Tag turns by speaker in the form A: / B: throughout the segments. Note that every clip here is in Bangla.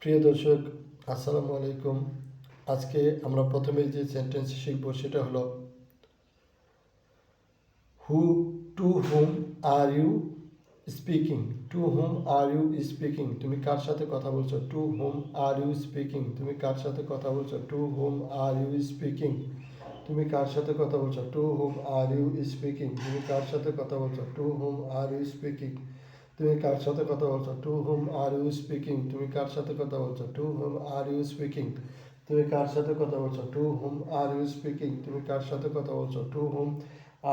A: প্রিয় দর্শক, আসসালামু আলাইকুম। আজকে আমরা প্রথমে যে সেন্টেন্স শিখব সেটা হলো to whom are you speaking. To whom are you speaking, তুমি কার সাথে কথা বলছো? To whom are you speaking, তুমি কার সাথে কথা বলছো? To whom are you speaking, তুমি কার সাথে কথা বলছো? To whom are you speaking, তুমি কার সাথে কথা বলছো? To whom are you speaking, তুমি কার সাথে কথা বলছো? To whom are you speaking, তুমি কার সাথে কথা বলছো? To whom are you speaking, তুমি কার সাথে কথা বলছো? To whom are you speaking, তুমি কার সাথে কথা বলছো? To whom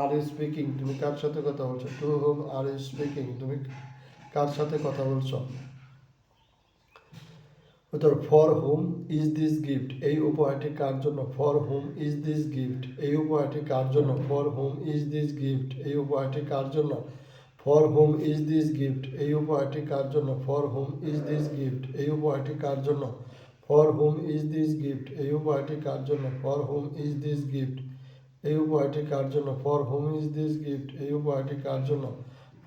A: are you speaking, তুমি কার সাথে কথা বলছো? To whom are you speaking, তুমি কার সাথে কথা বলছো? উত্তর, for whom is this gift, এই উপহারটি কার জন্য? For whom is this gift, এই উপহারটি কার জন্য? For whom is this gift, এই উপহারটি কার জন্য? For whom is this gift, এই উপহারটি কার জন্য? For whom is this gift, এই উপহারটি কার জন্য? For whom is this gift, এই উপহারটি কার জন্য? For whom is this gift, এই উপহারটি কার জন্য? For whom is this gift, এই উপহারটি কার জন্য?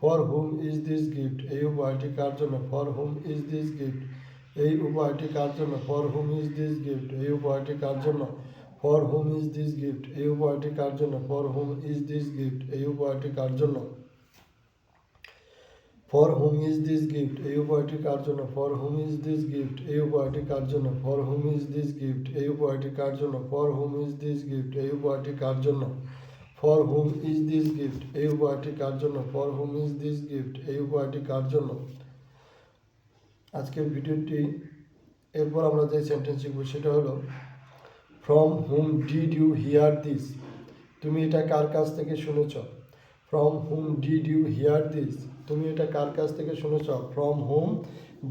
A: For whom is this gift, এই উপহারটি কার জন্য? For whom is this gift, এই উপহারটি কার জন্য? For whom is this gift, এই উপহারটি কার জন্য? For whom is this gift, এই উপহারটি কার জন্য? For whom is this gift, এই উপহারটি কার জন্য? For whom is this gift, এই উপহারটি কার জন্য? For whom is this gift, এই উপহারটি কার জন্য? For whom is this gift, এই উপহারটি কার জন্য? For whom is this gift, এই উপহারটি কার জন্য? For whom is this gift, এই উপহারটি কার জন্য? For whom is this gift, এই উপহারটি কার জন্য? আজকের ভিডিওটি, এরপর আমরা যে সেন্টেন্স শিখব সেটা হলো from whom did you hear this, তুমি এটা কার কাছ থেকে শুনেছ? From whom did you hear this, তুমি এটা কার কাছ থেকে শুনেছ? From whom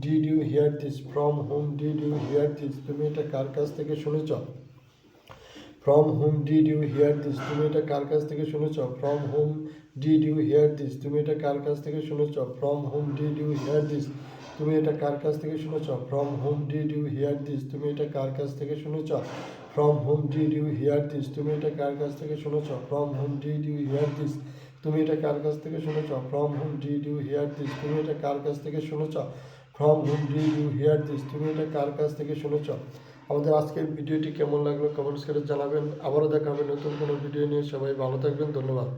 A: did you hear this, from whom did you hear this, তুমি এটা কার কাছ থেকে শুনেছ? From whom did you hear this, তুমি এটা কার কাছ থেকে শুনেছ? From whom did you hear this, তুমি এটা কার কাছ থেকে শুনেছ? From whom did you hear this, তুমি এটা কার কাছ থেকে শুনেছ? From whom did you hear this, তুমি এটা কার কাছ থেকে শুনেছ? From whom did you hear this, তুমি এটা কার কাছ থেকে শুনেছ? From whom did you hear this, তুমি এটা কার কাছ থেকে শুনেছ? From whom did you hear this, তুমি এটা কার কাছ থেকে শুনেছ? From whom did you hear this, তুমি এটা কার কাছ থেকে শুনেছ? আমাদের আজকের ভিডিওটি কেমন লাগলো কমেন্টস করে জানাবেন। আবারও দেখা হবে নতুন কোনো ভিডিও নিয়ে। সবাই ভালো থাকবেন, ধন্যবাদ।